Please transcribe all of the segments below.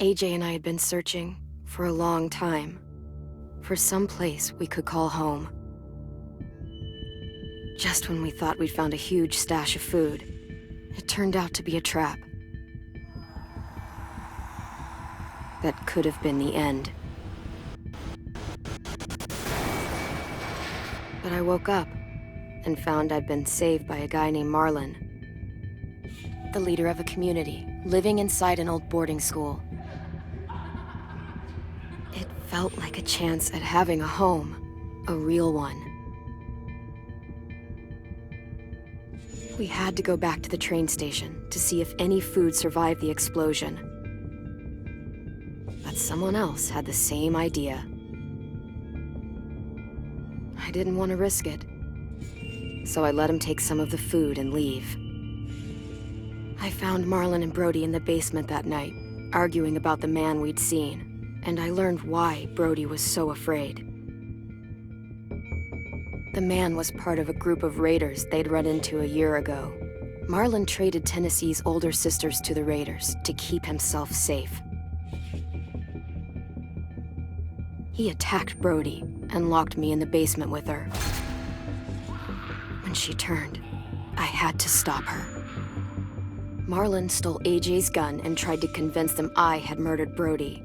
AJ and I had been searching for a long time for some place we could call home. Just when we thought we'd found a huge stash of food, it turned out to be a trap. That could have been the end. But I woke up and found I'd been saved by a guy named Marlon, the leader of a community living inside an old boarding school. It felt like a chance at having a home, a real one. We had to go back to the train station to see if any food survived the explosion. But someone else had the same idea. I didn't want to risk it, so I let him take some of the food and leave. I found Marlon and Brody in the basement that night, arguing about the man we'd seen, and I learned why Brody was so afraid. The man was part of a group of raiders they'd run into a year ago. Marlon traded Tennessee's older sisters to the raiders to keep himself safe. He attacked Brody and locked me in the basement with her. When she turned, I had to stop her. Marlon stole AJ's gun and tried to convince them I had murdered Brody.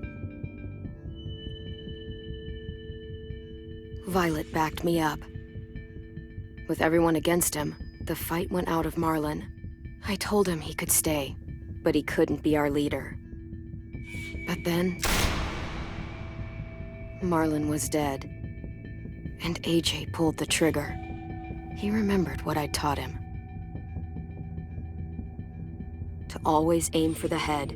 Violet backed me up. With everyone against him, the fight went out of Marlon. I told him he could stay, but he couldn't be our leader. But then, Marlon was dead, and AJ pulled the trigger. He remembered what I'd taught him. To always aim for the head.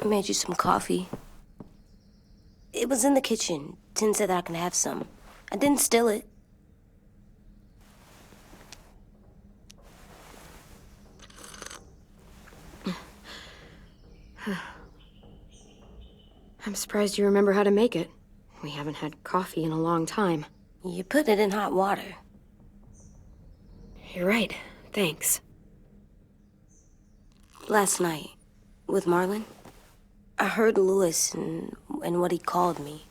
I made you some coffee. It was in the kitchen. Tin said that I can have some. I didn't steal it. I'm surprised you remember how to make it. We haven't had coffee in a long time. You put it in hot water. You're right. Thanks. Last night, with Marlon, I heard Lewis and what he called me.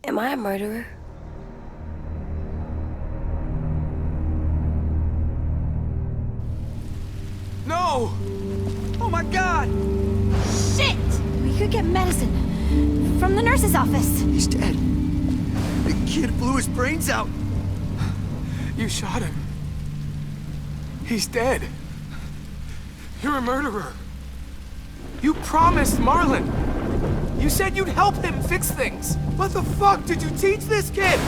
Am I a murderer? No! Oh my God! Shit! We could get medicine from the nurse's office. He's dead. The kid blew his brains out. You shot him. He's dead. You're a murderer. You promised Marlon. You said you'd help him fix things. What the fuck did you teach this kid?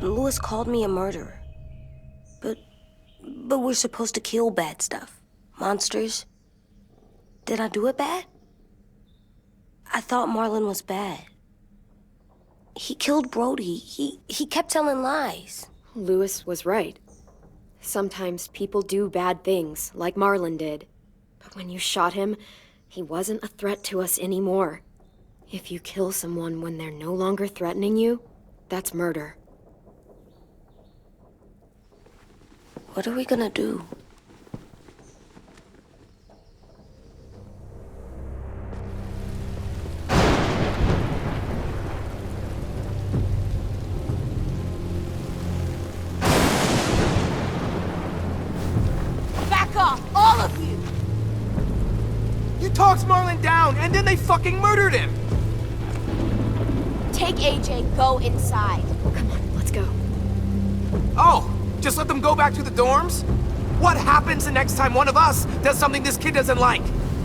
Lewis called me a murderer. But we're supposed to kill bad stuff. Monsters. Did I do it bad? I thought Marlon was bad. He killed Brody. He kept telling lies. Lewis was right. Sometimes people do bad things, like Marlon did. But when you shot him, he wasn't a threat to us anymore. If you kill someone when they're no longer threatening you, that's murder. What are we gonna do? walks Marlon down, and then they fucking murdered him! Take AJ, go inside. Come on, let's go. Oh, just let them go back to the dorms? What happens the next time one of us does something this kid doesn't like?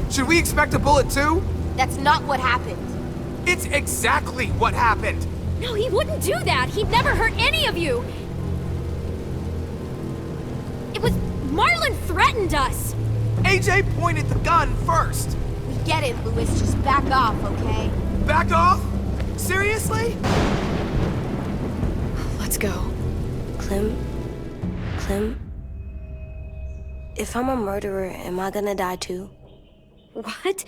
Should we expect a bullet too? That's not what happened. It's exactly what happened! No, he wouldn't do that. He'd never hurt any of you. It was... Marlon threatened us. AJ pointed the gun first! We get it, Louis. Just back off, okay? Back off? Seriously? Let's go. Clem? If I'm a murderer, am I gonna die too? What?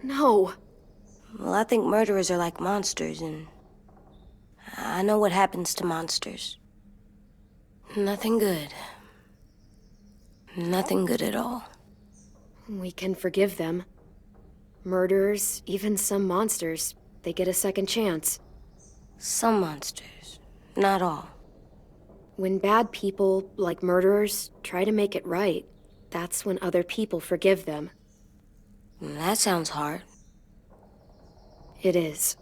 No. Well, I think murderers are like monsters, and I know what happens to monsters. Nothing good. Nothing good at all. We can forgive them. Murderers, even some monsters, they get a second chance. Some monsters, not all. When bad people, like murderers, try to make it right, that's when other people forgive them. That sounds hard. It is.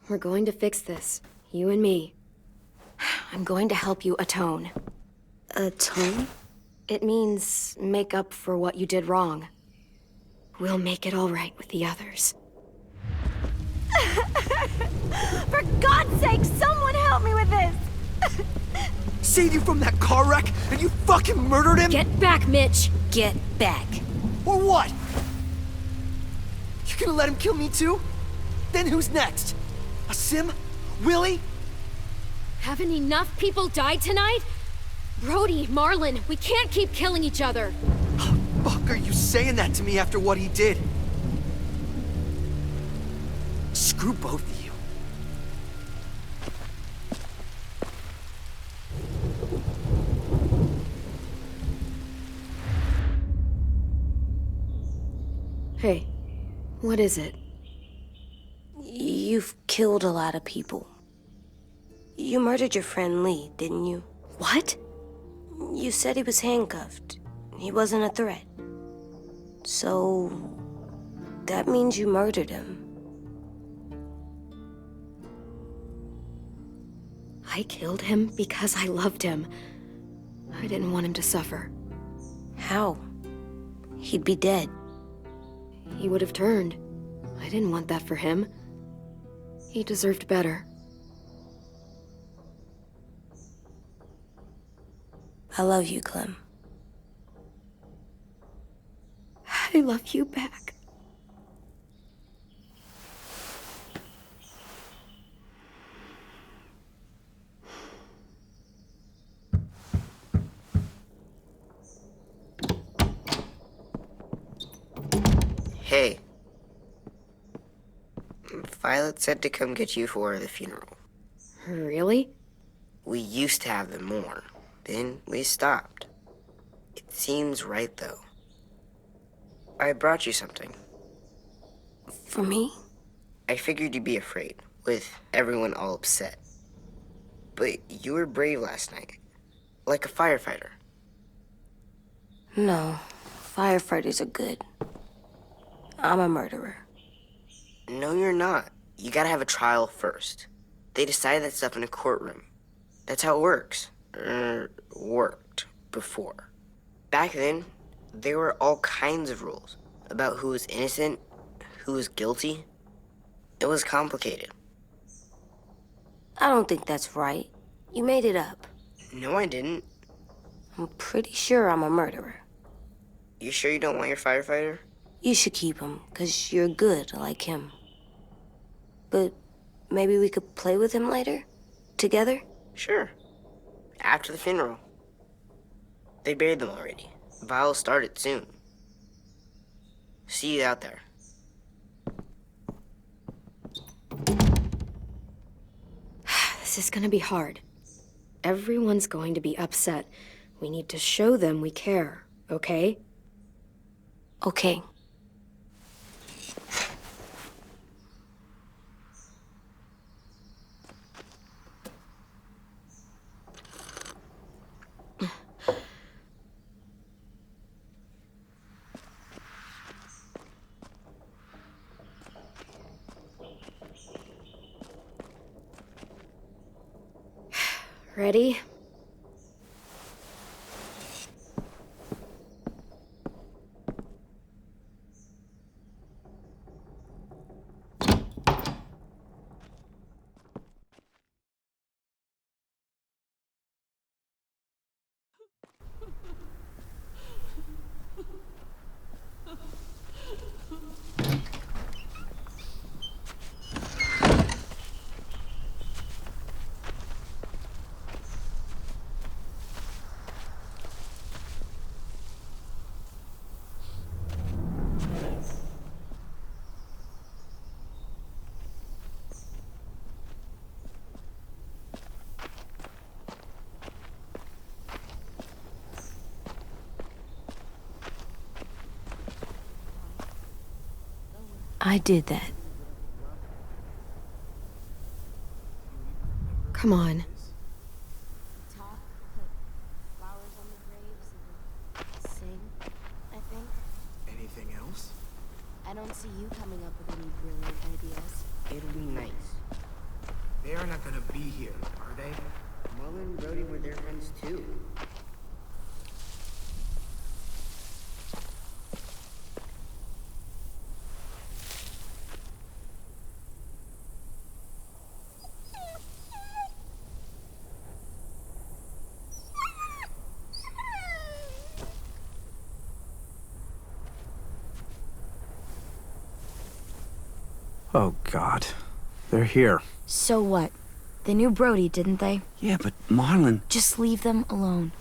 We're going to fix this, you and me. I'm going to help you atone. Atone? It means make up for what you did wrong. We'll make it all right with the others. For God's sake, someone help me with this! Saved you from that car wreck, and you fucking murdered him? Get back, Mitch! Get back. Or what? You gonna let him kill me too? Then who's next? A Sim? Willie? Haven't enough people died tonight? Brody, Marlon, we can't keep killing each other. Fuck are you saying that to me after what he did? Screw both of you. Hey, what is it? You've killed a lot of people. You murdered your friend Lee, didn't you? What? You said he was handcuffed. He wasn't a threat. So... that means you murdered him. I killed him because I loved him. I didn't want him to suffer. How? He'd be dead. He would have turned. I didn't want that for him. He deserved better. I love you, Clem. I love you back. Hey. Violet said to come get you for the funeral. Really? We used to have them more. Then we stopped. It seems right, though. I brought you something. For me? I figured you'd be afraid, with everyone all upset. But you were brave last night. Like a firefighter. No. Firefighters are good. I'm a murderer. No, you're not. You gotta have a trial first. They decide that stuff in a courtroom. That's how it works. Worked before. Back then, there were all kinds of rules about who was innocent, who was guilty. It was complicated. I don't think that's right. You made it up. No, I didn't. I'm pretty sure I'm a murderer. You sure you don't want your firefighter? You should keep him, 'cause you're good like him. But maybe we could play with him later? Together? Sure. After the funeral. They buried them already. Vile'll start it soon. See you out there. This is gonna be hard. Everyone's going to be upset. We need to show them we care, okay? Okay. Ready? I did that. Come on. Talk, put flowers on the graves, and sing, I think. Anything else? I don't see you coming up with any brilliant ideas. It'll be nice. They are not gonna be here, are they? Marlon and Brody were their friends too. Oh, God. They're here. So what? They knew Brody, didn't they? Yeah, but Marlon... Just leave them alone.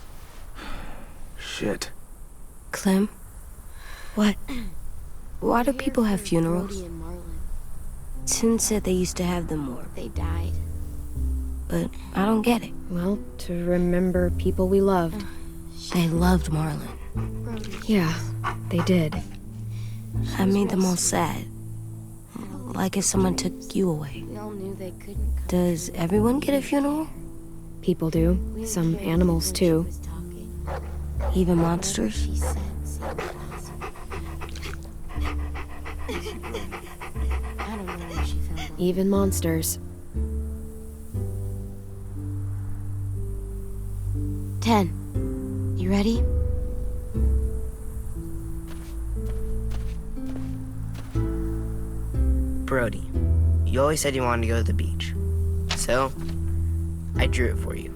Shit. Clem? What? Why do people have funerals? Brody and Marlon. Tin said they used to have them more, They died. but I don't get it. Well, to remember people we loved. They loved Marlon. Brody. Yeah, they did. I made them all sad. Like if someone took you away. We all knew they couldn't come. Does everyone get a funeral? People do. We Some cared animals, when she too. was talking. Even monsters? She said seemed awesome. I don't know where she found them. Even monsters. 10. You ready? Brody, you always said you wanted to go to the beach. So, I drew it for you.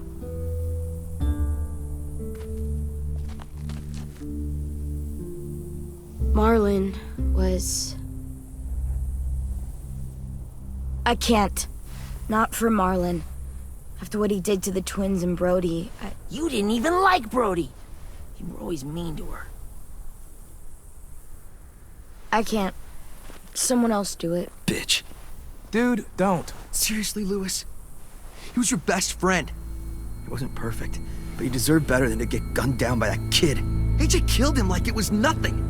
Marlon was... I can't. Not for Marlon. After what he did to the twins and Brody, You didn't even like Brody. You were always mean to her. I can't. Someone else do it. Bitch. Dude, don't. Seriously, Lewis? He was your best friend. He wasn't perfect, but he deserved better than to get gunned down by that kid. AJ killed him like it was nothing.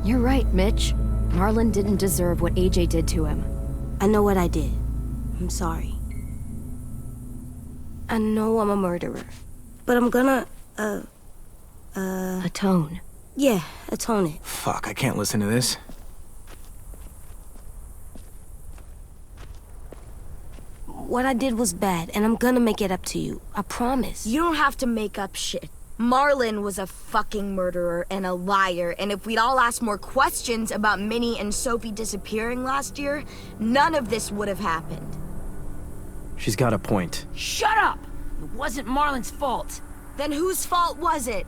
You're right, Mitch. Marlon didn't deserve what AJ did to him. I know what I did. I'm sorry. I know I'm a murderer. But I'm gonna, Atone. yeah, atone it. Fuck, I can't listen to this. What I did was bad, and I'm gonna make it up to you. I promise. You don't have to make up shit. Marlon was a fucking murderer and a liar, and if we'd all asked more questions about Minnie and Sophie disappearing last year, none of this would have happened. She's got a point. Shut up! It wasn't Marlon's fault. Then whose fault was it?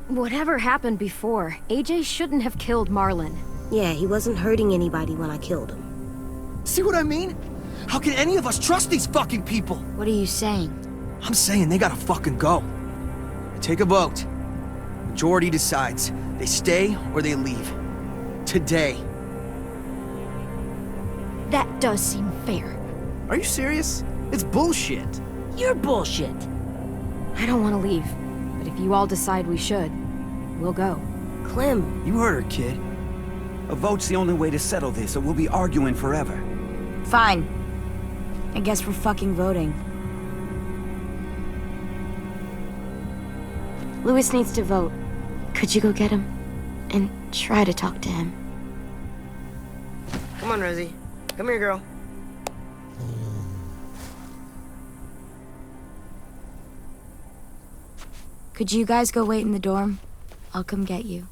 Whatever happened before, AJ shouldn't have killed Marlon. Yeah, he wasn't hurting anybody when I killed him. See what I mean? How can any of us trust these fucking people? What are you saying? I'm saying they gotta fucking go. Take a vote. Majority decides. They stay or they leave. Today. That does seem fair. Are you serious? It's bullshit. You're bullshit. I don't want to leave, but if you all decide we should, we'll go. Clem, You heard her, kid. A vote's the only way to settle this, or we'll be arguing forever. fine. I guess we're fucking voting. Lewis needs to vote. Could you go get him? And try to talk to him. Come on, Rosie. Come here, girl. Could you guys go wait in the dorm? I'll come get you.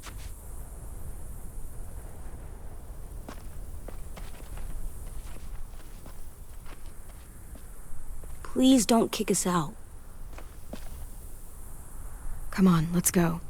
Please don't kick us out. Come on, let's go.